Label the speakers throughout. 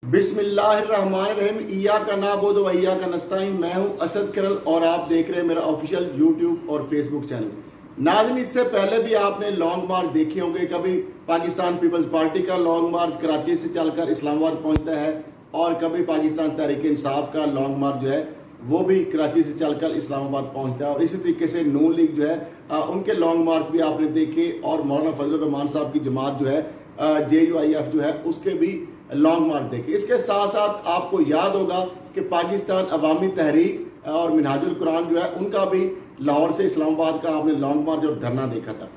Speaker 1: बिस्मिल्लाहिर्रहमानिर्रहीम। इया का नाबुदु व इय्या का नस्तईन। मैं हूं असद करल और आप देख रहे हैं मेरा ऑफिशियल यूट्यूब और फेसबुक चैनल। नाज़रीन, इससे पहले भी आपने लॉन्ग मार्च देखे होंगे। कभी पाकिस्तान पीपल्स पार्टी का लॉन्ग मार्च कराची से चलकर इस्लामाबाद पहुंचता है और कभी पाकिस्तान तहरीक इंसाफ का लॉन्ग मार्च जो है वो भी कराची से चलकर इस्लामाबाद पहुंचता है। और इसी तरीके से नून लीग जो है उनके लॉन्ग मार्च भी आपने देखे और मौलाना फजलुर रहमान साहब की जमात जो है JUIF जो है उसके भी लॉन्ग मार्च देखे। इसके साथ साथ आपको याद होगा कि पाकिस्तान अवामी तहरीक और मिनहाजुल कुरान जो है उनका भी लाहौर से इस्लामाबाद का आपने लॉन्ग मार्च और धरना देखा था।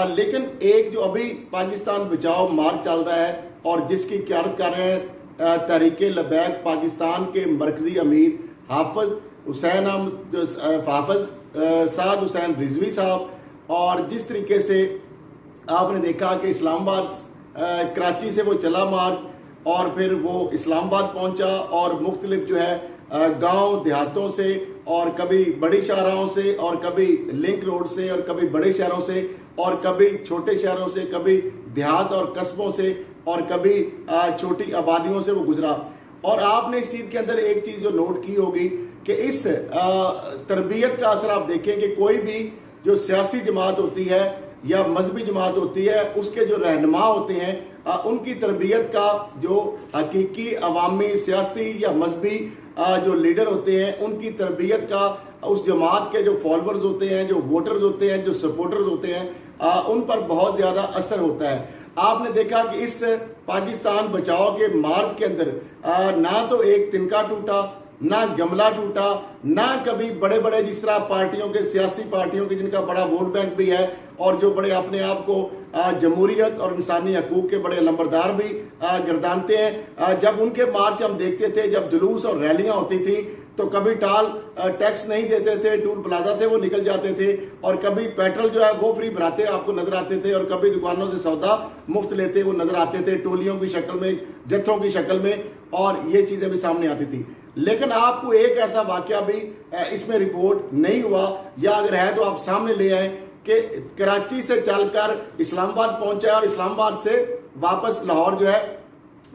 Speaker 1: लेकिन एक जो अभी पाकिस्तान बचाओ मार्च चल रहा है और जिसकी क्यादत कर रहे हैं तहरीक लबैक पाकिस्तान के मरकजी अमीर हाफिज साद हुसैन रिजवी साहब, और जिस तरीके से आपने देखा कि इस्लामाबाद कराची से वो चला मार्च और फिर वो इस्लामाबाद पहुंचा और मुख्तलिफ जो है गांव देहातों से और कभी बड़ी शाहराहों से और कभी लिंक रोड से और कभी बड़े शहरों से और कभी छोटे शहरों से, कभी देहात और कस्बों से और कभी छोटी आबादियों से वो गुजरा। और आपने इस चीज़ के अंदर एक चीज़ जो नोट की होगी कि इस तरबियत का असर आप देखें कि कोई भी जो सियासी जमात होती है या मजहबी जमात होती है उसके जो रहनुमा होते हैं उनकी तरबियत का जो हकीकी अवामी सियासी या मजहबी जो लीडर होते हैं उनकी तरबियत का उस जमात के जो फॉलोअर्स होते हैं, जो वोटर्स होते हैं, जो सपोर्टर्स होते हैं उन पर बहुत ज़्यादा असर होता है। आपने देखा कि इस पाकिस्तान बचाओ के मार्च के अंदर ना तो एक तिनका टूटा, ना गमला टूटा, ना कभी बड़े बड़े जिस तरह पार्टियों के सियासी पार्टियों के जिनका बड़ा वोट बैंक भी है और जो बड़े अपने आप को जमहूरियत और इंसानी हकूक के बड़े लंबरदार भी गर्दानते हैं। जब उनके मार्च हम देखते थे, जब जुलूस और रैलियां होती थी तो कभी टैक्स नहीं देते थे, टूल प्लाजा से वो निकल जाते थे और कभी पेट्रोल जो है वो फ्री भराते आपको नजर आते थे और कभी दुकानों से सौदा मुफ्त लेते वो नजर आते थे, टोलियों की शक्ल में, जत्थों की शक्ल में, और ये चीजें भी सामने आती थी। लेकिन आपको एक ऐसा वाकया भी इसमें रिपोर्ट नहीं हुआ, या अगर है तो आप सामने ले आए कि कराची से चलकर इस्लामाबाद पहुंचा और इस्लामाबाद से वापस लाहौर जो है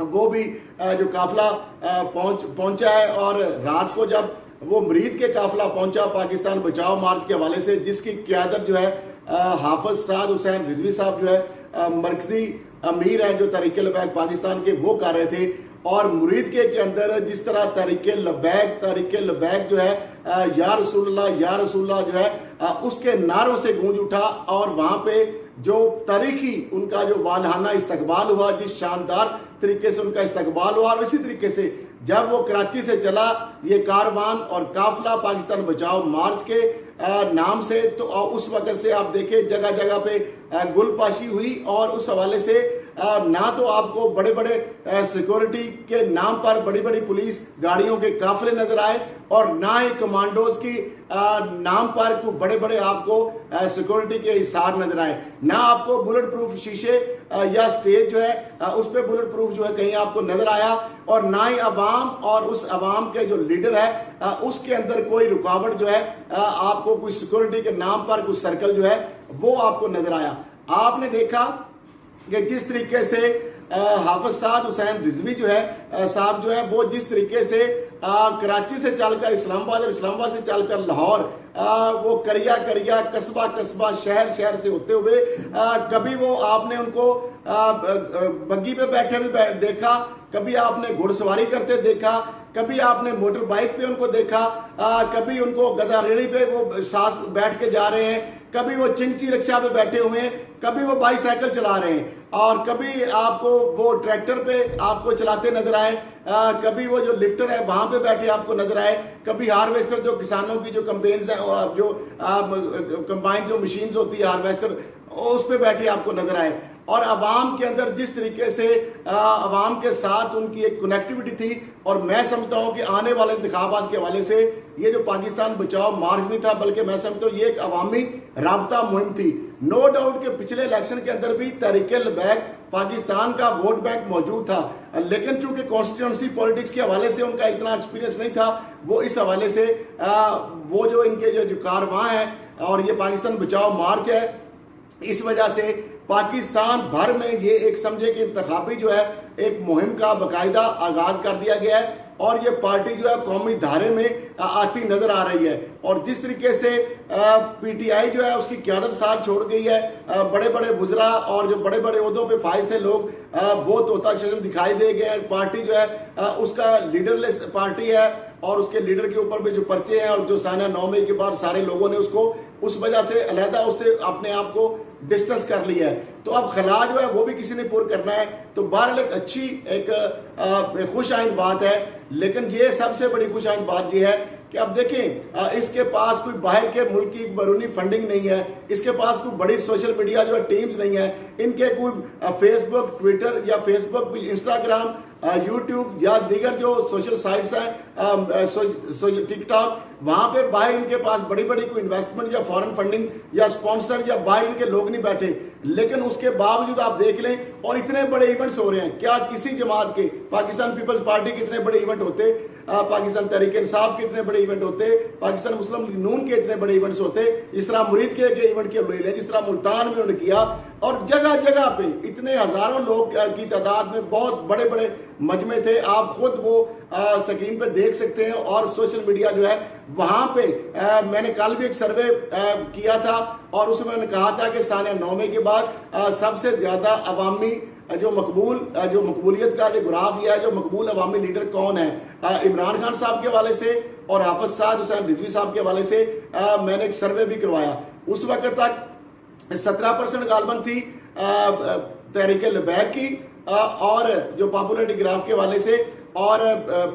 Speaker 1: वो भी जो काफिला पहुंचा है। और रात को जब वो मरीद के काफिला पहुंचा पाकिस्तान बचाओ मार्च के हवाले से, जिसकी क्यादत जो है हाफिज साद हुसैन रिजवी साहब जो है मरकजी अमीर हैं जो तहरीक लबैक पाकिस्तान के, वो कर रहे थे। और मुरीद के अंदर जिस तरह तहरीक लबैक जो है या रसूलुल्लाह जो है उसके नारों से गूंज उठा और वहां पे जो तारीखी उनका जो वालहाना इस्तकबाल हुआ, जिस शानदार तरीके से उनका इस्तकबाल हुआ। और इसी तरीके से जब वो कराची से चला ये कारवान और काफिला पाकिस्तान बचाओ मार्च के नाम से, तो उस वक्त से आप देखें जगह जगह पे गुलपाशी हुई और उस हवाले से ना तो आपको बड़े बड़े सिक्योरिटी के नाम पर बड़ी बड़ी पुलिस गाड़ियों के काफिले नजर आए और ना ही कमांडोज की नाम पर कोई बड़े बड़े आपको सिक्योरिटी के हिसार नजर आए, ना आपको बुलेट प्रूफ शीशे या स्टेज जो है उस पर बुलेट प्रूफ जो है कहीं आपको नजर आया, और ना ही अवाम और उस अवाम के जो लीडर है उसके अंदर कोई रुकावट जो है आपको कोई सिक्योरिटी के नाम पर कुछ सर्कल जो है वो आपको नजर आया। आपने देखा कि जिस तरीके से हाफिज साद हुसैन रिजवी जो है साहब जो है वो जिस तरीके से कराची से चलकर इस्लामाबाद और इस्लामाबाद से चलकर लाहौर वो करिया कस्बा शहर से होते हुए कभी वो आपने उनको बग्गी पे बैठे हुए देखा, कभी आपने घुड़सवारी करते देखा, कभी आपने मोटर बाइक पे उनको देखा, कभी उनको गधा रेड़ी पे वो साथ बैठ के जा रहे हैं, कभी वो चिंची रिक्शा पे बैठे हुए हैं, कभी वो बाईसाइकिल चला रहे हैं, और कभी आपको वो ट्रैक्टर पे आपको चलाते नजर आए, कभी वो जो लिफ्टर है वहां पे बैठे आपको नजर आए, कभी हार्वेस्टर जो किसानों की जो कंपेन्स है जो कंबाइन जो मशीन्स होती है हार्वेस्टर उस पे बैठे आपको नजर आए। और अवाम के अंदर जिस तरीके से अवाम के साथ उनकी एक कनेक्टिविटी थी, और मैं समझता हूं कि आने वाले इंतखाबात के हवाले से ये जो पाकिस्तान बचाओ मार्च नहीं था बल्कि मैं समझता हूं ये एक अवामी राबता मुहिम थी। नो डाउट के पिछले इलेक्शन के अंदर भी तहरीक लबैक पाकिस्तान का वोट बैंक मौजूद था, लेकिन चूंकि कॉन्स्टिट्यूंसी पॉलिटिक्स के हवाले से उनका इतना एक्सपीरियंस नहीं था, वो इस हवाले से वो जो इनके जो कारवां है और ये पाकिस्तान बचाओ मार्च है इस वजह से पाकिस्तान भर में ये एक समझे कि इंतखाबी जो है एक मुहिम का बाकायदा आगाज कर दिया गया है और ये पार्टी जो है कौमी धारे में आती नजर आ रही है। और जिस तरीके से पीटीआई जो है उसकी क़यादत साथ छोड़ गई है, बड़े बड़े वुज़रा और जो बड़े बड़े ओहदों पे फाइज थे लोग वो तोता शक्ल दिखाई दे गए हैं। पार्टी जो है उसका लीडरलेस पार्टी है और उसके लीडर के ऊपर भी जो पर्चे हैं और जो सानिया 9 मई के बाद सारे लोगों ने उसको उस वजह से अलहदा उससे अपने आप को डिस्टेंस कर लिया है। तो अब खला जो है वो भी किसी ने पूरा करना है। तो बहरहाल एक अच्छी एक खुश आइंद बात है, लेकिन ये सबसे बड़ी खुश आइंद बात ये है कि अब देखें इसके पास कोई बाहर के मुल्क की बैरूनी फंडिंग नहीं है, इसके पास कोई बड़ी सोशल मीडिया जो है टीम्स नहीं है, इनके कोई फेसबुक ट्विटर या फेसबुक इंस्टाग्राम यूट्यूब या दीगर जो सोशल साइट्स हैं टिकटॉक, वहां पे बाहर इनके पास बड़ी बड़ी कोई इन्वेस्टमेंट या फॉरेन फंडिंग या स्पॉन्सर या बाहर इनके लोग नहीं बैठे। लेकिन उसके बावजूद आप देख लें और इतने बड़े इवेंट्स हो रहे हैं, क्या किसी जमात के पाकिस्तान पीपल्स पार्टी के इतने बड़े इवेंट होते, पाकिस्तान तहरीक इंसाफ के इतने बड़े इवेंट होते, पाकिस्तान मुस्लिम लीग नून के इतने बड़े इवेंट्स होते, जिस तरह मुरीद के इवेंट के ले, जिस तरह मुल्तान में उन्होंने किया और जगह जगह पे इतने हजारों लोग की तादाद में बहुत बड़े बड़े मजमे थे। आप खुद वो स्क्रीन पे देख सकते हैं और सोशल मीडिया जो है वहां पे मैंने कल भी एक सर्वे किया था और उसमें मैंने कहा था कि सानिया 9 मई के बाद सबसे ज्यादा अवामी जो मकबूलियत का जो ग्राफ या जो मकबूल अवामी लीडर कौन है, इमरान खान साहब के हवाले से और हाफिज साद हुसैन रिजवी साहब के हवाले से मैंने एक सर्वे भी करवाया। उस वक्त तक 17% गालबन थी तहरीक लबैक की और जो पॉपुलरिटी ग्राफ के हवाले से, और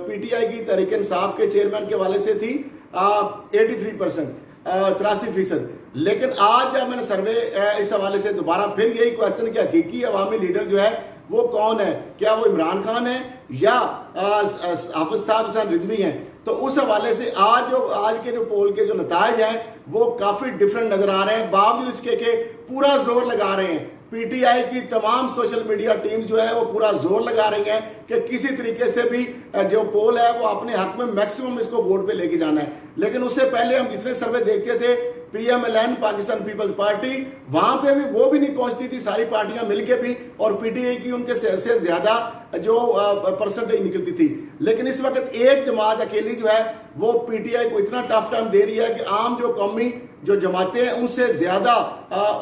Speaker 1: पीटीआई की तहरीक इंसाफ के चेयरमैन के हवाले से थी 83%, 83%। लेकिन आज जब मैंने सर्वे इस हवाले से दोबारा फिर यही क्वेश्चन कि हकीकी अवामी लीडर जो है वो कौन है, क्या वो इमरान खान है या हाफिज साद हुसैन रिजवी हैं, तो उस हवाले से आज के जो पोल के जो नतायज हैं वो काफी डिफरेंट नजर आ रहे हैं। बावजूद इसके के पूरा जोर लगा रहे हैं, पीटीआई की तमाम सोशल मीडिया टीम जो है वो पूरा जोर लगा रही है कि किसी तरीके से भी जो पोल है वो अपने हक में मैक्सिमम इसको वोट पे लेके जाना है। लेकिन उससे पहले हम जितने सर्वे देखते थे पीएमएलएन पाकिस्तान पीपल्स पार्टी, वहां पे भी वो भी नहीं पहुंचती थी सारी पार्टियां मिलके भी, और पीटीआई की उनके से ज्यादा जो परसेंटेज निकलती थी। लेकिन इस वक्त एक जमात अकेली जो है वो पीटीआई को इतना टफ टाइम दे रही है कि आम जो कौमी जो जमातें हैं उनसे ज्यादा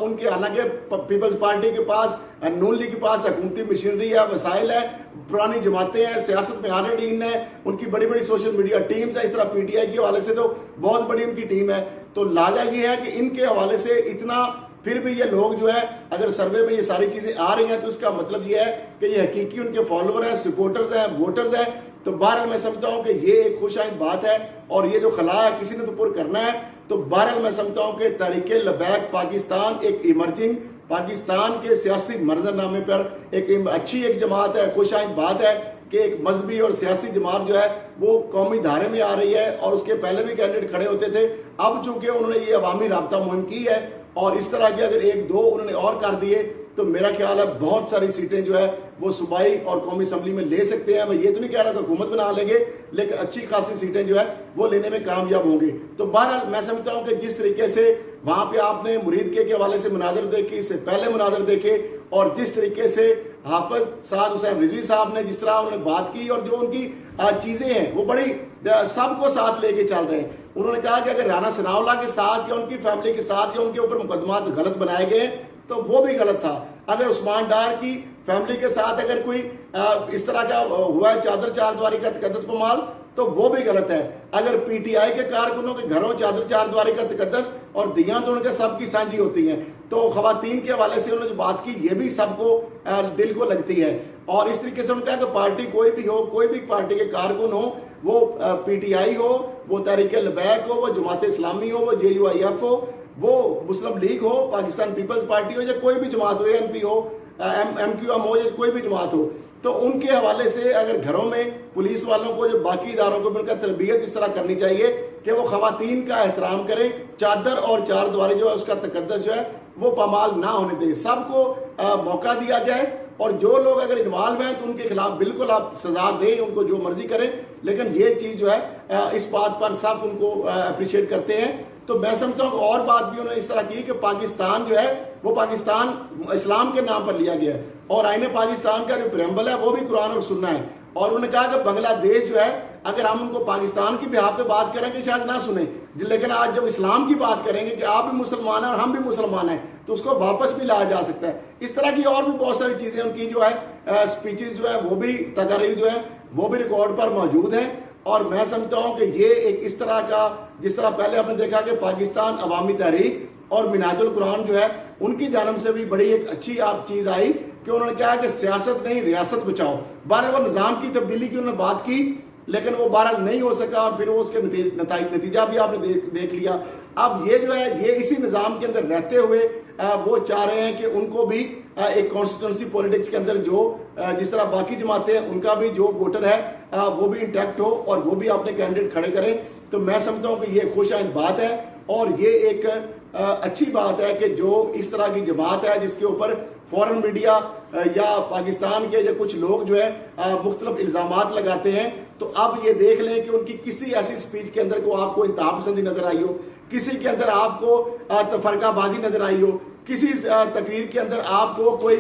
Speaker 1: उनके, हालांकि पीपल्स पार्टी के पास नून लीग के पास हुकूमती मशीनरी है, वसाइल है, पुरानी जमातें हैं, सियासत में ऑलरेडी इन है, उनकी बड़ी बड़ी सोशल मीडिया टीम्स है। इस तरह पीटीआई के हवाले से तो बहुत बड़ी उनकी टीम है। तो लाजा ये है कि इनके हवाले से इतना फिर भी ये लोग जो है अगर सर्वे में ये सारी चीजें आ रही हैं तो इसका मतलब ये है कि ये हकीकी उनके फॉलोअर हैं, सपोर्टर्स हैं, वोटर्स हैं। तो बहरहाल मैं समझता हूं कि ये एक खुशाइंद बात है और ये जो खला है किसी ने तो पूरा करना है। तो बहरहाल मैं समझता हूं कि तहरीक लबैक पाकिस्तान एक इमर्जिंग पाकिस्तान के सियासी मंजरनामे पर एक अच्छी एक जमात है। खुशाइंद बात है कि एक मजहबी और सियासी जमात जो है वो कौमी धारे में आ रही है और उसके पहले भी कैंडिडेट खड़े होते थे। अब चूंकि उन्होंने ये अवामी राब्ता मुहिम की है और इस तरह के अगर एक दो उन्होंने और कर दिए तो मेरा ख्याल है बहुत सारी सीटें जो है वो सूबाई और कौमी असम्बली में ले सकते हैं। मैं ये तो नहीं कह रहा कि हुकूमत बना लेंगे, लेकिन अच्छी खासी सीटें जो है वो लेने में कामयाब होंगे। तो बहरहाल मैं समझता हूं कि जिस तरीके से वहां पे आपने मुरीद के हवाले से मुनाजर देखे, इससे पहले मुनाजर देखे, और जिस तरीके से हाफिज साद हुसैन रिजवी साहब ने जिस तरह उन्होंने बात की और जो उनकी चीजें हैं वो बड़ी सबको साथ लेके चल रहे हैं। उन्होंने कहा कि अगर राना सनाउल्लाह के साथ या उनकी फैमिली के साथ या उनके ऊपर मुकदमात गलत बनाए गए तो वो भी गलत था। अगर उस्मान डार की फैमिली के साथ अगर कोई इस तरह का हुआ है चादर चारद्वारी का तकद्दस पमाल तो वो भी गलत है। अगर पीटीआई के कारकुनों के घरों चादर चारद्वारी का तकद्दस और दियां तो उनके सबकी साझी होती हैं, तो खवातीन के हवाले से उन्होंने जो बात की ये भी सबको दिल को लगती है। और इस तरीके से उन्होंने कहा कि पार्टी कोई भी हो, कोई भी पार्टी के कारकुन हो, वो पीटीआई हो, वो तहरीक लबैक हो, वो जमात इस्लामी हो, वो JUIF हो, वो मुस्लिम लीग हो, पाकिस्तान पीपल्स पार्टी हो, या कोई भी जमात हो, ANP हो, MQM हो, या कोई भी जमात हो, तो उनके हवाले से अगर घरों में पुलिस वालों को जो बाकी इदारों को उनका तरबियत इस तरह करनी चाहिए कि वो खवातीन का एहतराम करें, चादर और चारद्वारी जो है उसका तकद्दस जो है वो पामाल ना होने दें, सबको मौका दिया जाए। और जो लोग अगर इन्वॉल्व हैं तो उनके खिलाफ बिल्कुल आप सजा दें, उनको जो मर्जी करें। लेकिन ये चीज जो है इस बात पर सब उनको अप्रिशिएट करते हैं। तो मैं समझता हूँ और बात भी उन्होंने इस तरह की कि पाकिस्तान जो है वो पाकिस्तान इस्लाम के नाम पर लिया गया है और आईने पाकिस्तान का जो प्रेम्बल है वो भी कुरान और सुन्ना है। और उन्होंने कहा कि बांग्लादेश जो है अगर हम उनको पाकिस्तान की बिहाफ पे बात करेंगे शायद ना सुने, लेकिन आज जब इस्लाम की बात करेंगे कि आप भी मुसलमान हैं और हम भी मुसलमान हैं तो उसको वापस भी लाया जा सकता है। इस तरह की और भी बहुत सारी चीजें उनकी जो है स्पीचेस जो है वो भी तकारीर जो है वो भी रिकॉर्ड पर मौजूद हैं। और मैं समझता हूं कि ये एक इस तरह का, जिस तरह पहले आपने देखा कि पाकिस्तान अवामी तहरीक और मिनाजुल कुरान जो है उनकी जानब से भी बड़ी एक अच्छी आप चीज आई कि उन्होंने कहा कि सियासत नहीं रियासत बचाओ। बहरहाल वो निज़ाम की तब्दीली की उन्होंने बात की लेकिन वो बहरहाल नहीं हो सका और फिर वो उसके नतीजा भी आपने देख लिया। अब ये जो है ये इसी निज़ाम के अंदर रहते हुए वो चाह रहे हैं कि उनको भी एक कॉन्स्टिट्यूंसी पॉलिटिक्स के अंदर जो जिस तरह बाकी जमातें हैं उनका भी जो वोटर है वो भी इंटैक्ट हो और वो भी अपने कैंडिडेट खड़े करें। तो मैं समझता हूँ कि ये खुशाइंद बात है और ये एक अच्छी बात है कि जो इस तरह की जमात है जिसके ऊपर फॉरेन मीडिया या पाकिस्तान के या कुछ लोग जो है मुख्तलिफ इल्जामात लगाते हैं, तो अब ये देख लें कि उनकी किसी ऐसी स्पीच के अंदर को आपको इंतहा पसंदी नजर आई हो, किसी के अंदर आपको तफरकाबाजी नजर आई हो, किसी तकरीर के अंदर आपको कोई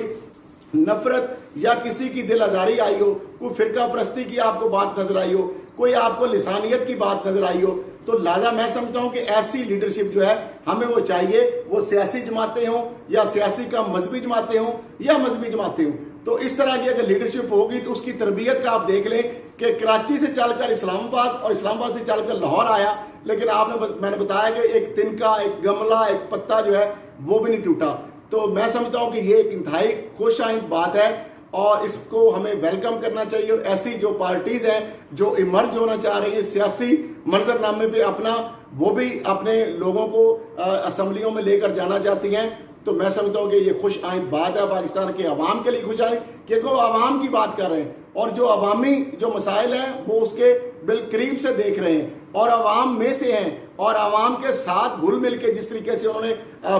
Speaker 1: नफरत या किसी की दिल आजारी आई हो, कोई फिरका परस्ती की आपको बात नजर आई हो, कोई आपको लिसानियत की बात नजर आई हो, तो लिहाजा मैं समझता हूं कि ऐसी लीडरशिप जो है हमें वो चाहिए, वो सियासी जमातें हों या सियासी का मजहबी जमातें हों या मजहबी जमातें हों। तो इस तरह की अगर लीडरशिप होगी तो उसकी तरबियत का आप देख लें कि कराची से चलकर इस्लामाबाद और इस्लामाबाद से चलकर लाहौर आया, लेकिन मैंने बताया कि एक तिनका, एक गमला, एक पत्ता जो है वो भी नहीं टूटा। तो मैं समझता हूं कि ये एक इंतहाई खुशाइंद बात है और इसको हमें वेलकम करना चाहिए। और ऐसी जो पार्टीज हैं जो इमर्ज होना चाह रही है सियासी मंजरनामे पे अपना, वो भी अपने लोगों को असम्बलियों में लेकर जाना चाहती हैं, तो मैं समझता हूँ कि ये खुश आइंद बात है पाकिस्तान के अवाम के लिए खुश आइंद, क्योंकि वो अवाम की बात कर रहे हैं और जो अवामी जो मसाइल हैं वो उसके बिलकरीब से देख रहे हैं और अवाम में से हैं और अवाम के साथ घुल मिल के जिस तरीके से उन्होंने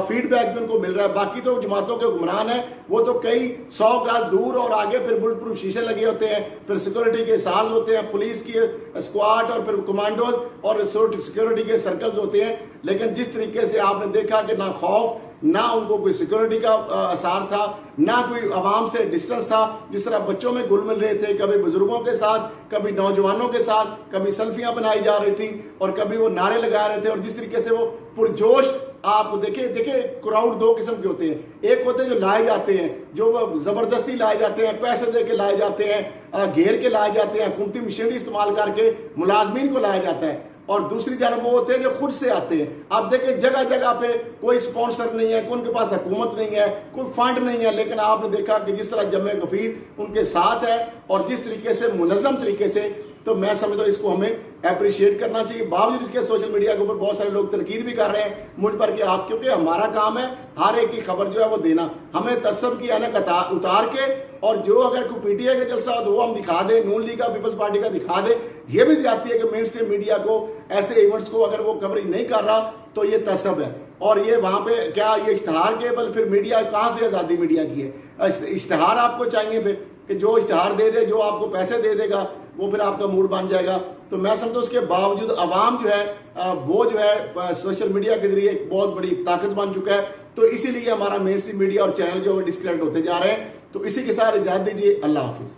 Speaker 1: फीडबैक भी उनको मिल रहा है। बाकी तो जमातों के हुक्मरान हैं वो तो कई 100 गज दूर और आगे फिर बुलेट प्रूफ शीशे लगे होते हैं, फिर सिक्योरिटी के साल होते हैं, पुलिस की स्क्वाड और फिर कमांडोज और सिक्योरिटी के सर्कल्स होते हैं। लेकिन जिस तरीके से आपने देखा कि ना खौफ, ना उनको कोई सिक्योरिटी का असर था, ना कोई आवाम से डिस्टेंस था, जिस तरह बच्चों में घुल मिल रहे थे, कभी बुजुर्गों के साथ, कभी नौजवानों के साथ, कभी सेल्फियां बनाई जा रही थी और कभी वो नारे लगा रहे थे। और जिस तरीके से वो पुरजोश आप देखिए क्राउड दो किस्म के होते हैं, एक होते हैं जो लाए जाते हैं, जो जबरदस्ती लाए जाते हैं, पैसे दे के लाए जाते हैं, घेर के लाए जाते हैं, हुकूमती मशीनरी इस्तेमाल करके मुलाजमीन को लाया जाता है, और दूसरी जानब वो होते हैं जो खुद से आते हैं। आप देखें जगह जगह पे कोई स्पॉन्सर नहीं है, उनके पास हुकूमत नहीं है, कोई फंड नहीं है, लेकिन आपने देखा कि जिस तरह जमे गफीर उनके साथ है और जिस तरीके से मुनज़्ज़म तरीके से, तो मैं समझता हूँ इसको हमें अप्रिशिएट करना चाहिए। बावजूद इसके सोशल मीडिया के ऊपर बहुत सारे लोग तनकीद भी कर रहे हैं मुझ पर कि आप, क्योंकि हमारा काम है हर एक की खबर जो है वो देना, हमें तस्सब की ऐनक उतार के, और जो अगर कोई पीटीआई का जलसा हो तो वो हम दिखा दें, नून लीग का, पीपल्स पार्टी का दिखा दें। ये भी ज्यादती है कि मेन स्ट्रीम मीडिया को ऐसे इवेंट्स को अगर वो कवरेज नहीं कर रहा तो ये तस्सब है। और ये वहां पे क्या ये इश्तहार के बल फिर मीडिया कहां से आजादी मीडिया की है? इश्तहार आपको चाहिए फिर कि जो इश्तहार दे दे, जो आपको पैसे दे देगा वो फिर आपका मूड बन जाएगा। तो मैं समझता हूँ उसके बावजूद अवाम जो है वो जो है सोशल मीडिया के जरिए एक बहुत बड़ी ताकत बन चुका है। तो इसीलिए हमारा मेन स्ट्रीम मीडिया और चैनल जो है डिस्क्रेडिट होते जा रहे हैं। तो इसी के साथ इजाजत दीजिए, अल्लाह हाफिज।